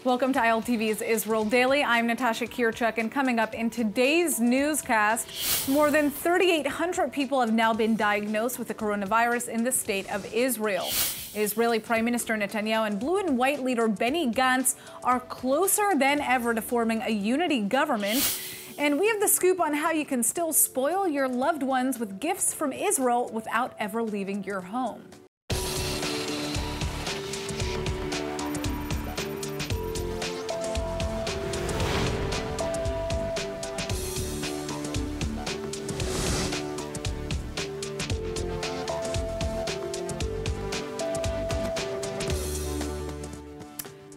Welcome to ILTV's Israel Daily. I'm Natasha Kirchuk, and coming up in today's newscast, more than 3,800 people have now been diagnosed with the coronavirus in the state of Israel. Israeli Prime Minister Netanyahu and blue and white leader Benny Gantz are closer than ever to forming a unity government. And we have the scoop on how you can still spoil your loved ones with gifts from Israel without ever leaving your home.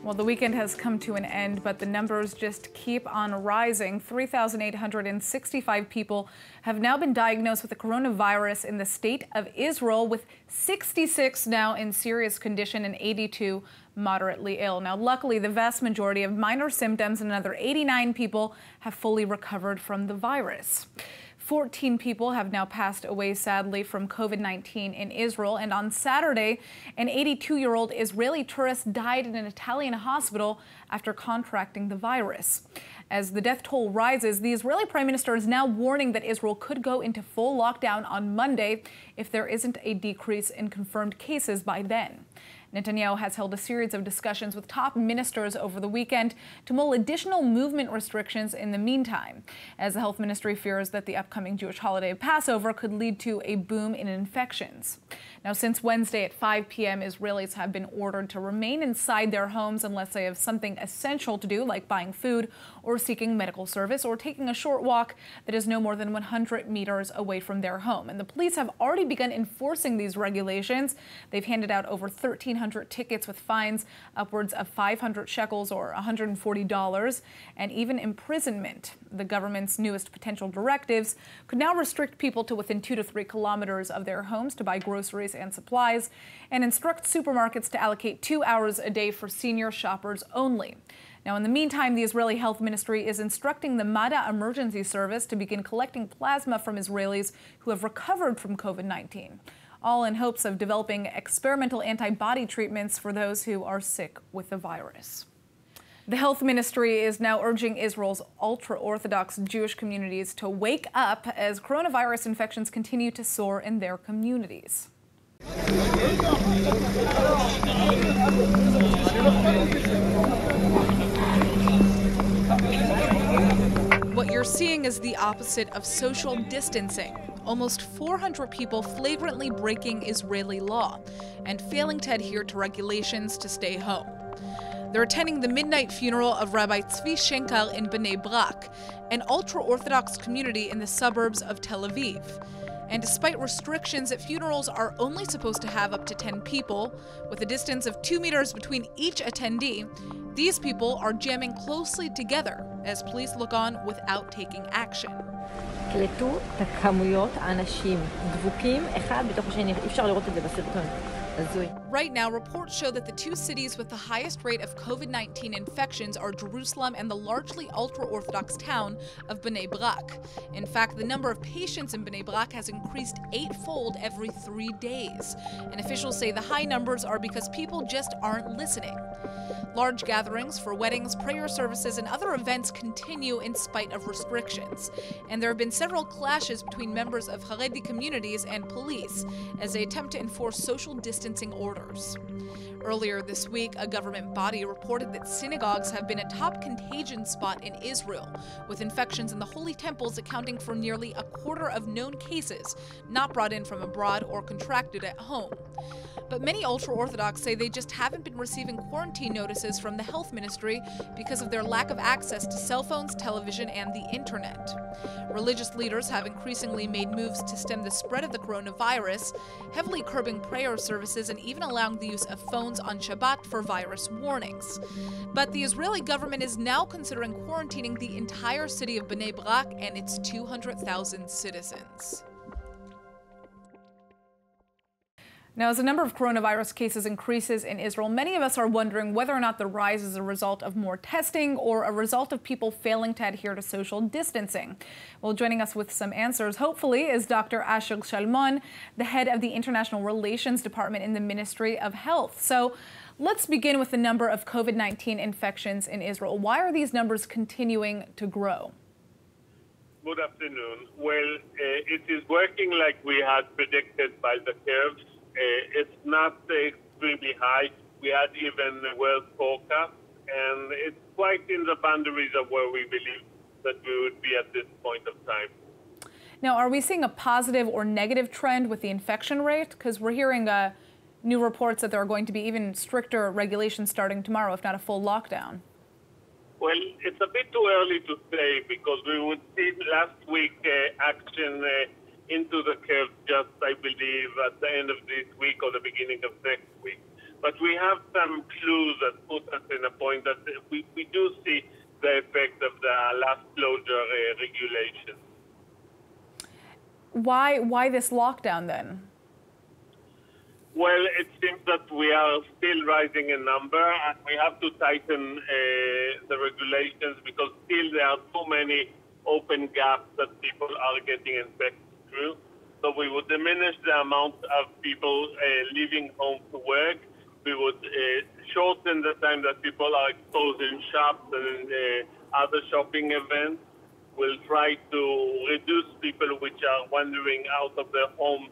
Well, the weekend has come to an end, but the numbers just keep on rising. 3,865 people have now been diagnosed with the coronavirus in the state of Israel, with 66 now in serious condition and 82 moderately ill. Now, luckily, the vast majority have minor symptoms, and another 89 people have fully recovered from the virus. 14 people have now passed away, sadly, from COVID-19 in Israel. And on Saturday, an 82-year-old Israeli tourist died in an Italian hospital after contracting the virus. As the death toll rises, the Israeli Prime Minister is now warning that Israel could go into full lockdown on Monday if there isn't a decrease in confirmed cases by then. Netanyahu has held a series of discussions with top ministers over the weekend to mull additional movement restrictions in the meantime, as the health ministry fears that the upcoming Jewish holiday of Passover could lead to a boom in infections. Now, since Wednesday at 5 p.m., Israelis have been ordered to remain inside their homes unless they have something essential to do, like buying food or seeking medical service or taking a short walk that is no more than 100 meters away from their home. And the police have already begun enforcing these regulations. They've handed out over 1,300 tickets with fines upwards of 500 shekels or $140 and even imprisonment. The government's newest potential directives could now restrict people to within 2 to 3 kilometers of their homes to buy groceries and supplies, and instruct supermarkets to allocate 2 hours a day for senior shoppers only. Now, in the meantime, the Israeli Health Ministry is instructing the Mad'a emergency service to begin collecting plasma from Israelis who have recovered from COVID-19, all in hopes of developing experimental antibody treatments for those who are sick with the virus. The health ministry is now urging Israel's ultra-Orthodox Jewish communities to wake up as coronavirus infections continue to soar in their communities. What you're seeing is the opposite of social distancing. Almost 400 people flagrantly breaking Israeli law and failing to adhere to regulations to stay home. They're attending the midnight funeral of Rabbi Tzvi Shenkar in Bnei Brak, an ultra-Orthodox community in the suburbs of Tel Aviv. And despite restrictions that funerals are only supposed to have up to 10 people, with a distance of 2 meters between each attendee, these people are jamming closely together as police look on without taking action. הקלטו את הכמויות האנשים דבוקים אחד בתוך השני, אי אפשר לראות את זה בסרטון. Right now, reports show that the two cities with the highest rate of COVID-19 infections are Jerusalem and the largely ultra-Orthodox town of Bnei Brak. In fact, the number of patients in Bnei Brak has increased 8-fold every 3 days. And officials say the high numbers are because people just aren't listening. Large gatherings for weddings, prayer services, and other events continue in spite of restrictions. And there have been several clashes between members of Haredi communities and police as they attempt to enforce social distancing orders. Earlier this week, a government body reported that synagogues have been a top contagion spot in Israel, with infections in the holy temples accounting for nearly a quarter of known cases not brought in from abroad or contracted at home. But many ultra-Orthodox say they just haven't been receiving quarantine notices from the health ministry because of their lack of access to cell phones, television, and the internet. Religious leaders have increasingly made moves to stem the spread of the coronavirus, heavily curbing prayer services and even allowing the use of phones on Shabbat for virus warnings. But the Israeli government is now considering quarantining the entire city of Bnei Brak and its 200,000 citizens. Now, as the number of coronavirus cases increases in Israel, many of us are wondering whether or not the rise is a result of more testing or a result of people failing to adhere to social distancing. Well, joining us with some answers, hopefully, is Dr. Asher Shalmon, the head of the International Relations Department in the Ministry of Health. So Let's begin with the number of COVID-19 infections in Israel. Why are these numbers continuing to grow? Good afternoon. Well, it is working like we had predicted by the curves. It's not extremely high. We had even a world forecast, and it's quite in the boundaries of where we believe that we would be at this point of time. Now, are we seeing a positive or negative trend with the infection rate? Because we're hearing new reports that there are going to be even stricter regulations starting tomorrow, if not a full lockdown. Well, it's a bit too early to say because we would see last week action into the curve just, I believe, at the end of this week or the beginning of next week. But we have some clues that put us in a point that we do see the effect of the last closure regulations. Why this lockdown then? Well, it seems that we are still rising in number, and we have to tighten the regulations because still there are too many open gaps that people are getting infected through. So we would diminish the amount of people leaving home to work. We would shorten the time that people are exposed in shops and other shopping events. We'll try to reduce people which are wandering out of their homes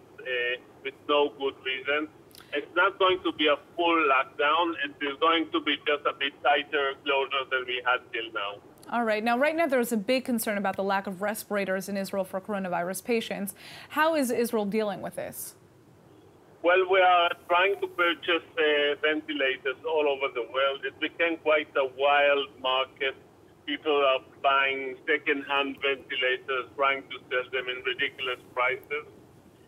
with no good reason. It's not going to be a full lockdown. It is going to be just a bit tighter closure than we had till now. All right. Now, right now, there's a big concern about the lack of respirators in Israel for coronavirus patients. How is Israel dealing with this? Well, we are trying to purchase ventilators all over the world. It became quite a wild market. People are buying second-hand ventilators, trying to sell them in ridiculous prices.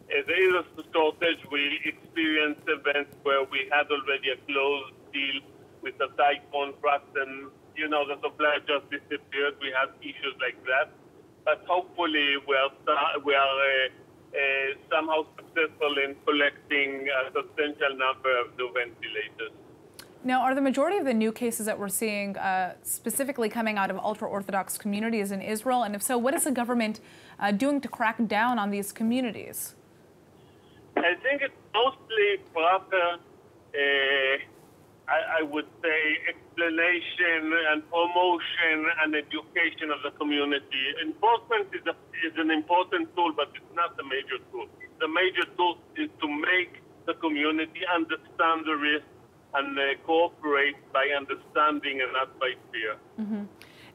There is a shortage. We experienced events where we had already a closed deal with a tight contract, and the supply just disappeared. We had issues like that, but hopefully we are somehow successful in collecting a substantial number of new ventilators. Now, are the majority of the new cases that we're seeing specifically coming out of ultra-Orthodox communities in Israel? And if so, what is the government doing to crack down on these communities? I think it's mostly proper, I would say, explanation and promotion and education of the community. Enforcement is an important tool, but it's not the major tool. The major tool is to make the community understand the risk and cooperate by understanding and not by fear. Mm-hmm.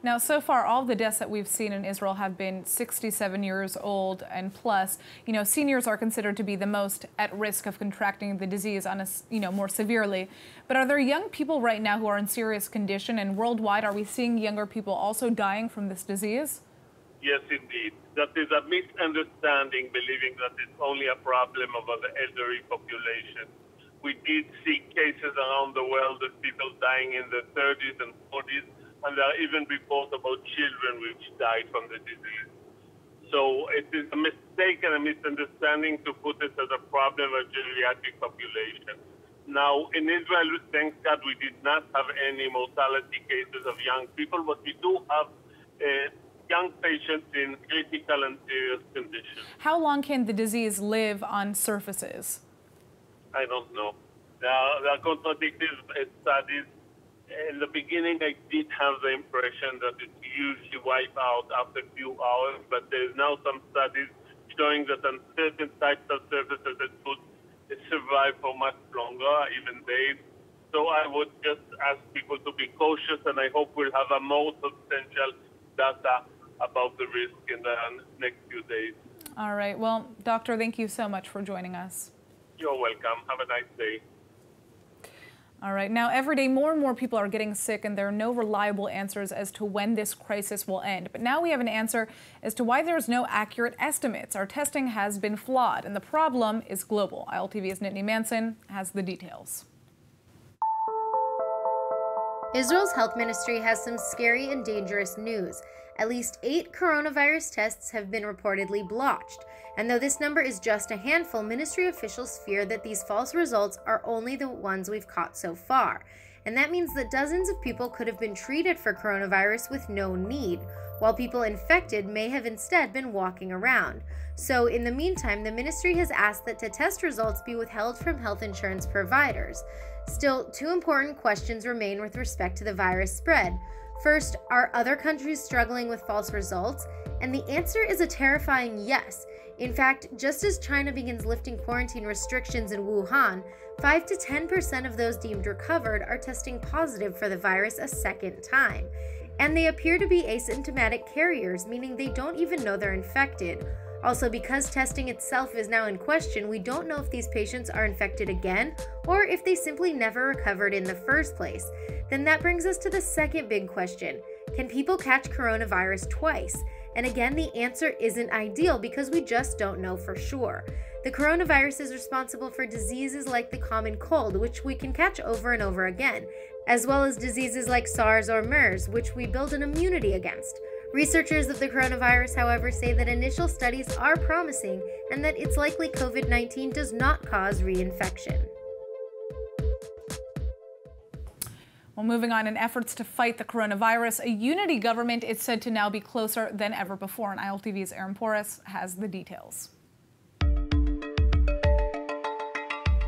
Now, so far, all the deaths that we've seen in Israel have been 67 years old and plus. Seniors are considered to be the most at risk of contracting the disease on more severely. But are there young people right now who are in serious condition? And worldwide, are we seeing younger people also dying from this disease? Yes, indeed. That is a misunderstanding, believing that it's only a problem of the elderly population. We did see cases around the world of people dying in their 30s and 40s. And there are even reports about children which died from the disease. So it is a mistake and a misunderstanding to put it as a problem of geriatric population. Now, in Israel, thank God, we did not have any mortality cases of young people, but we do have young patients in critical and serious conditions. How long can the disease live on surfaces? I don't know. There are contradictory studies. In the beginning, I did have the impression that it usually wipes out after a few hours, but there is now some studies showing that on certain types of surfaces it could survive for much longer, even days. So I would just ask people to be cautious, and I hope we'll have a more substantial data about the risk in the next few days. All right. Well, Doctor, thank you so much for joining us. You're welcome. Have a nice day. All right. Now, every day, more and more people are getting sick, and there are no reliable answers as to when this crisis will end. But now we have an answer as to why there's no accurate estimates. Our testing has been flawed, and the problem is global. ILTV's Nittany Manson has the details. Israel's health ministry has some scary and dangerous news. At least 8 coronavirus tests have been reportedly blotched. And though this number is just a handful, ministry officials fear that these false results are only the ones we've caught so far. And that means that dozens of people could have been treated for coronavirus with no need, while people infected may have instead been walking around. So in the meantime, the ministry has asked that the test results be withheld from health insurance providers. Still, two important questions remain with respect to the virus spread. First, are other countries struggling with false results? And the answer is a terrifying yes. In fact, just as China begins lifting quarantine restrictions in Wuhan, 5 to 10% of those deemed recovered are testing positive for the virus a second time. And they appear to be asymptomatic carriers, meaning they don't even know they're infected. Also, because testing itself is now in question, we don't know if these patients are infected again or if they simply never recovered in the first place. Then that brings us to the second big question. Can people catch coronavirus twice? And again, the answer isn't ideal because we just don't know for sure. The coronavirus is responsible for diseases like the common cold, which we can catch over and over again, as well as diseases like SARS or MERS, which we build an immunity against. Researchers of the coronavirus, however, say that initial studies are promising and that it's likely COVID-19 does not cause reinfection. Well, moving on, in efforts to fight the coronavirus, a unity government is said to now be closer than ever before. And ILTV's Oren has the details.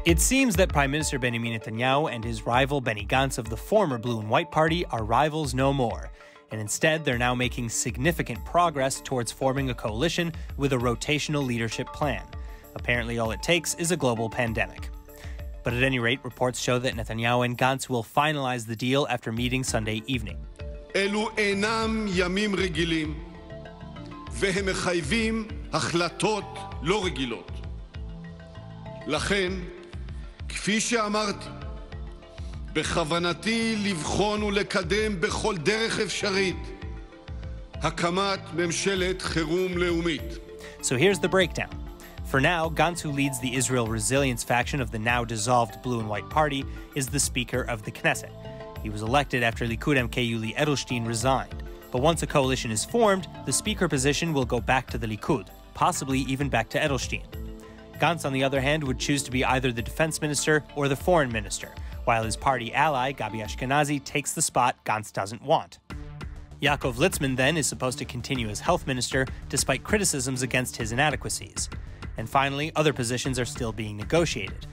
It seems that Prime Minister Benny Netanyahu and his rival Benny Gantz of the former Blue and White Party are rivals no more. And instead, they're now making significant progress towards forming a coalition with a rotational leadership plan. Apparently, all it takes is a global pandemic. But at any rate, reports show that Netanyahu and Gantz will finalize the deal after meeting Sunday evening. אלו אינם ימים רגילים, והם מחייבים החלטות לא רגילות. לכן, כפי שאמרתי, בכוונתי לבחון ולקדם בכל דרך אפשרית הקמת ממשלת חירום לאומית. So here's the breakdown. For now, Gantz, who leads the Israel Resilience faction of the now-dissolved Blue and White Party, is the Speaker of the Knesset. He was elected after Likud MK Yuli Edelstein resigned. But once a coalition is formed, the Speaker position will go back to the Likud, possibly even back to Edelstein. Gantz, on the other hand, would choose to be either the Defense Minister or the Foreign Minister, while his party ally, Gabi Ashkenazi, takes the spot Gantz doesn't want. Yaakov Litzman, then, is supposed to continue as Health Minister, despite criticisms against his inadequacies. And finally, other positions are still being negotiated.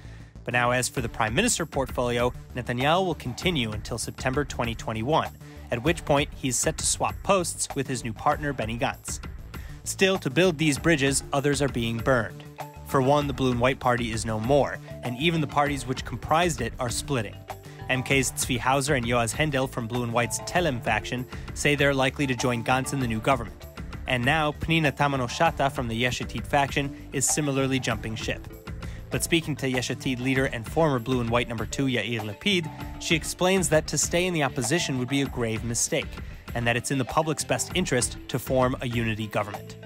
But now, as for the Prime Minister portfolio, Netanyahu will continue until September 2021, at which point he's set to swap posts with his new partner, Benny Gantz. Still, to build these bridges, others are being burned. For one, the Blue and White Party is no more, and even the parties which comprised it are splitting. MKs Tzvi Hauser and Yoaz Hendel from Blue and White's Telem faction say they're likely to join Gantz in the new government. And now, Pnina Tamano-Shata from the Yesh Atid faction is similarly jumping ship. But speaking to Yesh Atid leader and former Blue and White number 2 Yair Lapid, she explains that to stay in the opposition would be a grave mistake, and that it's in the public's best interest to form a unity government.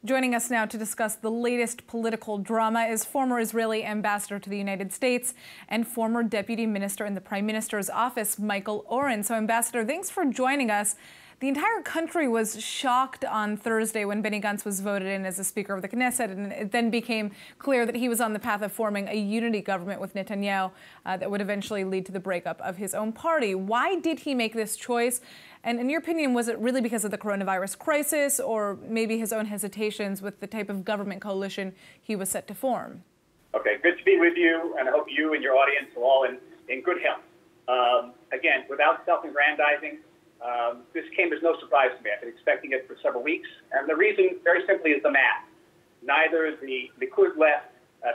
Joining us now to discuss the latest political drama is former Israeli ambassador to the United States and former deputy minister in the Prime Minister's office, Michael Oren. So, Ambassador, thanks for joining us. The entire country was shocked on Thursday when Benny Gantz was voted in as the Speaker of the Knesset, and it then became clear that he was on the path of forming a unity government with Netanyahu that would eventually lead to the breakup of his own party. Why did he make this choice? And in your opinion, was it really because of the coronavirus crisis or maybe his own hesitations with the type of government coalition he was set to form? Okay, good to be with you, and I hope you and your audience are all in good health. Again, without self-aggrandizing, this came as no surprise to me. I've been expecting it for several weeks, and the reason, very simply, is the math. Neither the Likud-led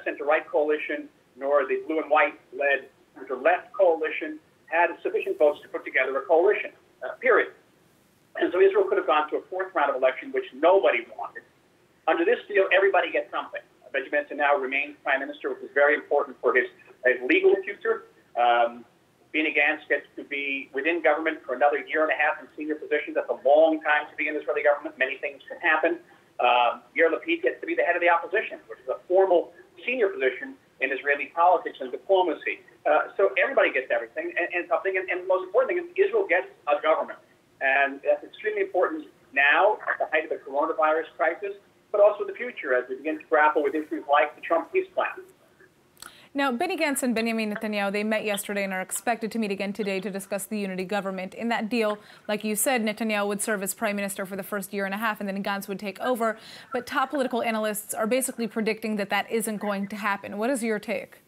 center-right coalition nor the Blue and White-led center-left coalition had sufficient votes to put together a coalition, period. And so Israel could have gone to a fourth round of election, which nobody wanted. Under this deal, everybody gets something. Benjamin Netanyahu remains prime minister, which is very important for his legal future. Benny Gantz gets to be within government for another year and a half in senior positions. That's a long time to be in the Israeli government. Many things can happen. Yair Lapid gets to be the head of the opposition, which is a formal senior position in Israeli politics and diplomacy. So everybody gets everything. And the most important thing is Israel gets a government. And that's extremely important now at the height of the coronavirus crisis, but also in the future as we begin to grapple with issues like the Trump peace plan. Now, Benny Gantz and Benjamin Netanyahu, they met yesterday and are expected to meet again today to discuss the unity government. In that deal, like you said, Netanyahu would serve as prime minister for the first year and a half, and then Gantz would take over. But top political analysts are basically predicting that that isn't going to happen. What is your take?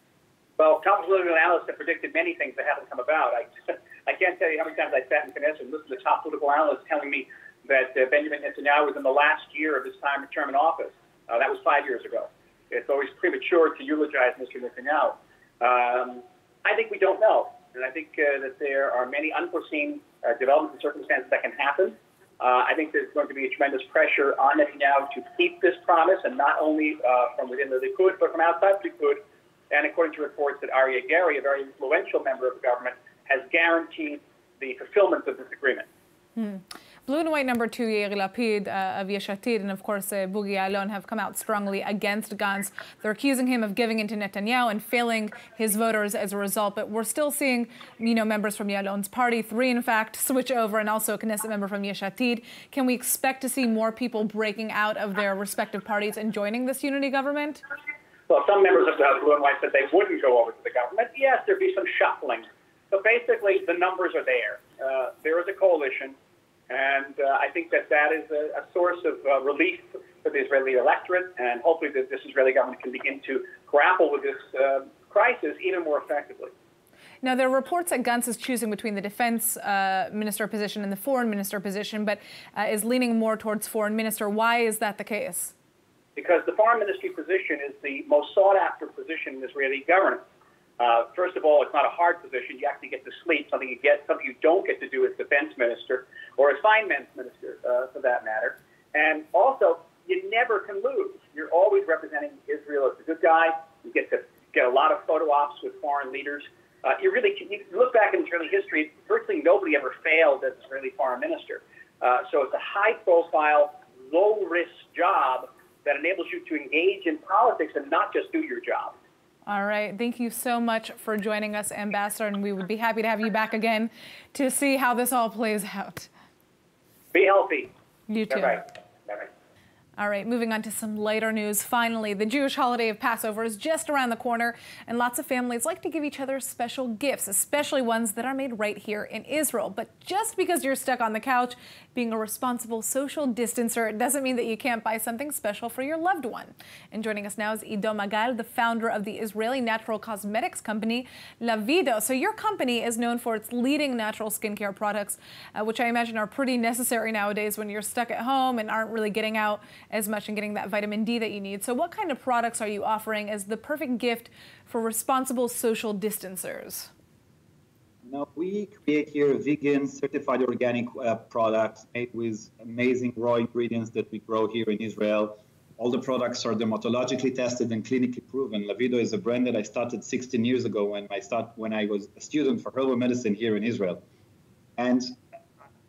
Well, top political analysts have predicted many things that haven't come about. I can't tell you how many times I sat in Knesset and listened to top political analysts telling me that Benjamin Netanyahu was in the last year of his term in office. That was 5 years ago. It's always premature to eulogize Mr. Netanyahu. I think we don't know. And I think that there are many unforeseen developments and circumstances that can happen. I think there's going to be a tremendous pressure on Netanyahu to keep this promise, and not only from within the Likud, but from outside the Likud. And according to reports that Aryeh Gary, a very influential member of the government, has guaranteed the fulfillment of this agreement. Blue and white number 2, Yair Lapid of Yesh Atid, and of course Bogi Ya'alon have come out strongly against Gantz. They're accusing him of giving in to Netanyahu and failing his voters as a result. But we're still seeing, members from Ya'alon's party, 3 in fact, switch over, and also a Knesset member from Yesh Atid. Can we expect to see more people breaking out of their respective parties and joining this unity government? Well, some members of the Blue and White said they wouldn't go over to the government. Yes, there'd be some shuffling. But basically, the numbers are there. There is a coalition. And I think that is a source of relief for the Israeli electorate, and hopefully that this Israeli government can begin to grapple with this crisis even more effectively. Now, there are reports that Gantz is choosing between the defense minister position and the foreign minister position, but is leaning more towards foreign minister. Why is that the case? Because the foreign ministry position is the most sought-after position in Israeli governance. First of all, it's not a hard position. You actually get to sleep, something you don't get to do as defense minister or as finance minister, for that matter. And also, you never can lose. You're always representing Israel as a good guy. You get to get a lot of photo ops with foreign leaders. You look back in Israeli history, virtually nobody ever failed as Israeli foreign minister. So it's a high-profile, low-risk job that enables you to engage in politics and not just do your job. All right. Thank you so much for joining us, Ambassador, and we would be happy to have you back again to see how this all plays out. Be healthy. You too. Bye-bye. Bye-bye. All right, moving on to some lighter news. Finally, the Jewish holiday of Passover is just around the corner, and lots of families like to give each other special gifts, especially ones that are made right here in Israel. But just because you're stuck on the couch being a responsible social distancer, it doesn't mean that you can't buy something special for your loved one. And joining us now is Ido Magal, the founder of the Israeli natural cosmetics company Lavido. So your company is known for its leading natural skincare products, which I imagine are pretty necessary nowadays when you're stuck at home and aren't really getting out as much and getting that vitamin D that you need. So what kind of products are you offering as the perfect gift for responsible social distancers? Now, we create here vegan, certified organic products made with amazing raw ingredients that we grow here in Israel. All the products are dermatologically tested and clinically proven. Lavido is a brand that I started 16 years ago when I was a student for herbal medicine here in Israel. And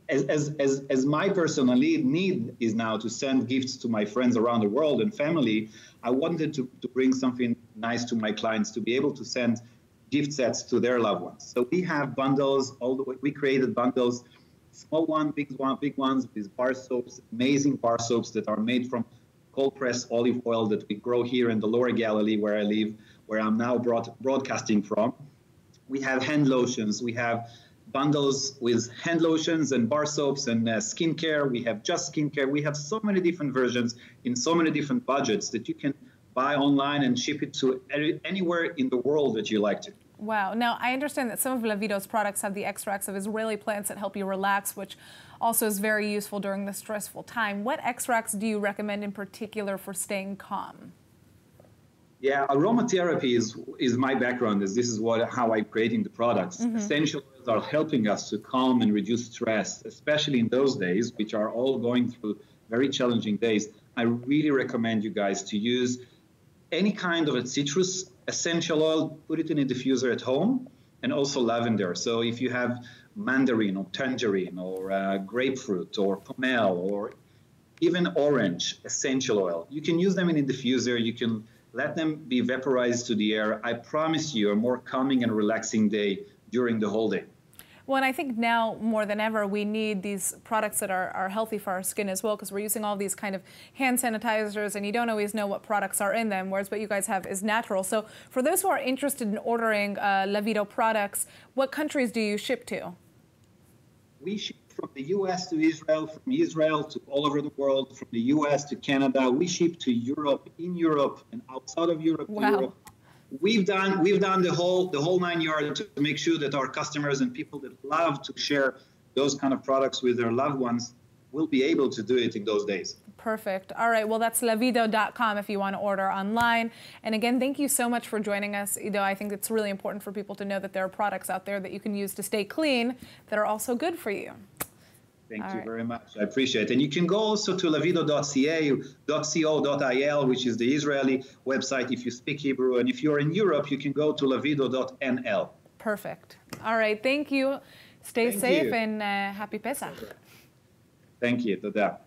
as my personal need is now to send gifts to my friends around the world and family, I wanted to bring something nice to my clients to be able to send gift sets to their loved ones. So we have bundles, we created bundles, small one, big ones with bar soaps, amazing bar soaps that are made from cold pressed olive oil that we grow here in the Lower Galilee where I live, where I'm now broadcasting from. We have hand lotions, we have bundles with hand lotions and bar soaps and skincare. We have just skincare. We have so many different versions in so many different budgets that you can buy online and ship it to anywhere in the world that you like to. Wow. Now, I understand that some of Lavido's products have the extracts of Israeli plants that help you relax, which also is very useful during this stressful time. What extracts do you recommend in particular for staying calm? Yeah, aromatherapy is my background. This is how I'm creating the products. Mm-hmm. Essential oils are helping us to calm and reduce stress, especially in those days, which are all going through very challenging days. I really recommend you guys to use any kind of a citrus essential oil, put it in a diffuser at home, and also lavender. So if you have mandarin or tangerine or grapefruit or pomelo or even orange essential oil, you can use them in a diffuser. You can let them be vaporized to the air. I promise you a more calming and relaxing day during the whole day. Well, and I think now more than ever, we need these products that are healthy for our skin as well, because we're using all these kind of hand sanitizers and you don't always know what products are in them, whereas what you guys have is natural. So for those who are interested in ordering Lavido products, what countries do you ship to? We ship from the U.S. to Israel, from Israel to all over the world, from the U.S. to Canada. We ship to Europe, in Europe, and outside of Europe to Europe. we've done the whole 9 yards to make sure that our customers and people that love to share those kind of products with their loved ones will be able to do it in those days. Perfect. All right. Well, that's lavido.com if you want to order online. And again, thank you so much for joining us. I think it's really important for people to know that there are products out there that you can use to stay clean that are also good for you. Thank you very much. I appreciate it. And you can go also to lavido.ca.co.il, which is the Israeli website if you speak Hebrew. And if you're in Europe, you can go to lavido.nl. Perfect. All right. Thank you. Stay safe and happy Pesach. Thank you. Toda.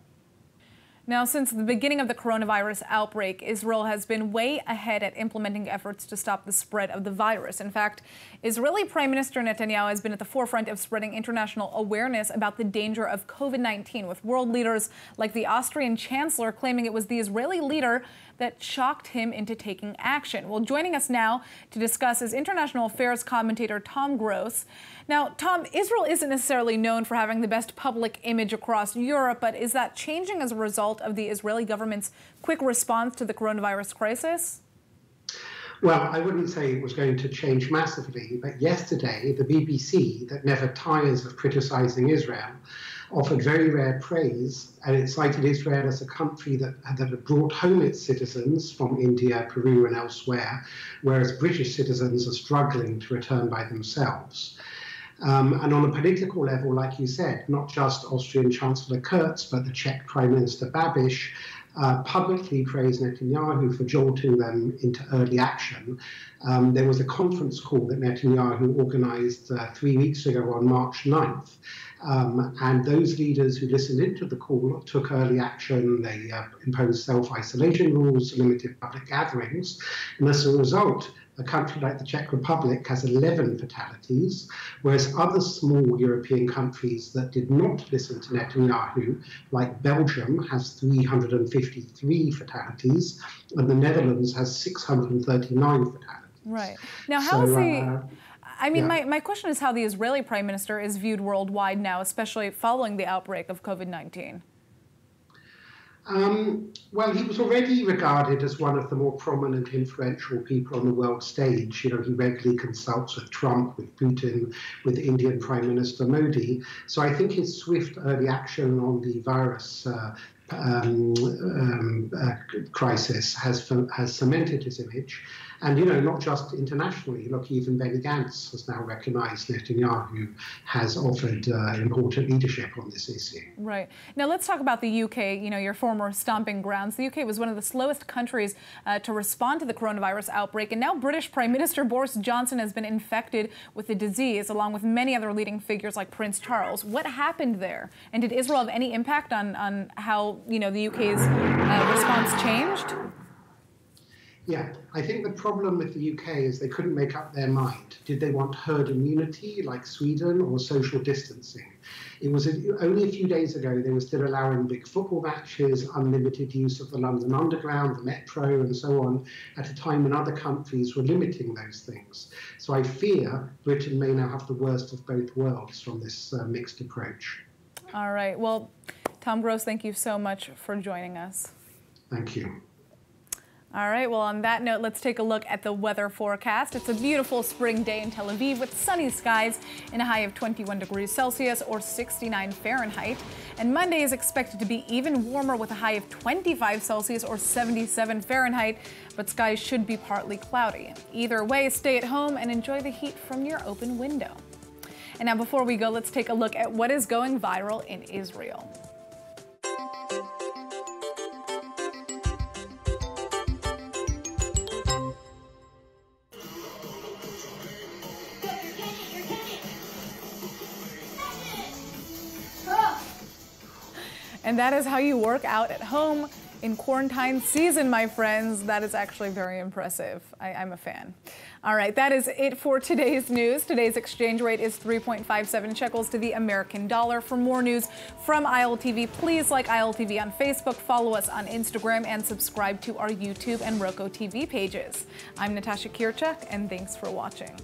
Now, since the beginning of the coronavirus outbreak, Israel has been way ahead at implementing efforts to stop the spread of the virus. In fact, Israeli Prime Minister Netanyahu has been at the forefront of spreading international awareness about the danger of COVID-19, with world leaders like the Austrian Chancellor claiming it was the Israeli leader that shocked him into taking action. Well, joining us now to discuss is international affairs commentator Tom Gross. Now, Tom, Israel isn't necessarily known for having the best public image across Europe, but is that changing as a result of the Israeli government's quick response to the coronavirus crisis? Well, I wouldn't say it was going to change massively, but yesterday the BBC, that never tires of criticizing Israel, offered very rare praise, and it cited Israel as a country that had brought home its citizens from India, Peru and elsewhere, whereas British citizens are struggling to return by themselves. And on a political level, like you said, not just Austrian Chancellor Kurz, but the Czech Prime Minister Babiš publicly praised Netanyahu for jolting them into early action. There was a conference call that Netanyahu organized 3 weeks ago on March 9th. And those leaders who listened into the call took early action. They imposed self-isolation rules, limited public gatherings. And as a result, a country like the Czech Republic has 11 fatalities, whereas other small European countries that did not listen to Netanyahu, like Belgium, has 353 fatalities, and the Netherlands has 639 fatalities. Right. Now, how is my question is how the Israeli Prime Minister is viewed worldwide now, especially following the outbreak of COVID-19. Well, he was already regarded as one of the more prominent, influential people on the world stage. He regularly consults with Trump, with Putin, with Indian Prime Minister Modi. So I think his swift early action on the virus crisis has cemented his image. And, not just internationally. Look, even Benny Gantz has now recognized Netanyahu has offered important leadership on this issue. Right. Now, let's talk about the UK, your former stomping grounds. The UK was one of the slowest countries to respond to the coronavirus outbreak. And now British Prime Minister Boris Johnson has been infected with the disease, along with many other leading figures like Prince Charles. What happened there? And did Israel have any impact on how, the UK's response changed? Yeah, I think the problem with the UK is they couldn't make up their mind. Did they want herd immunity like Sweden or social distancing? It was only a few days ago they were still allowing big football matches, unlimited use of the London Underground, the Metro and so on, at a time when other countries were limiting those things. So I fear Britain may now have the worst of both worlds from this mixed approach. All right. Well, Tom Gross, thank you so much for joining us. Thank you. All right, well, on that note, let's take a look at the weather forecast. It's a beautiful spring day in Tel Aviv with sunny skies and a high of 21 degrees Celsius or 69 Fahrenheit. And Monday is expected to be even warmer with a high of 25 Celsius or 77 Fahrenheit, but skies should be partly cloudy. Either way, stay at home and enjoy the heat from your open window. And now before we go, let's take a look at what is going viral in Israel. And that is how you work out at home in quarantine season, my friends. That is actually very impressive. I'm a fan. All right, that is it for today's news. Today's exchange rate is 3.57 shekels to the American dollar. For more news from ILTV, please like ILTV on Facebook, follow us on Instagram, and subscribe to our YouTube and Roku TV pages. I'm Natasha Kirchuk, and thanks for watching.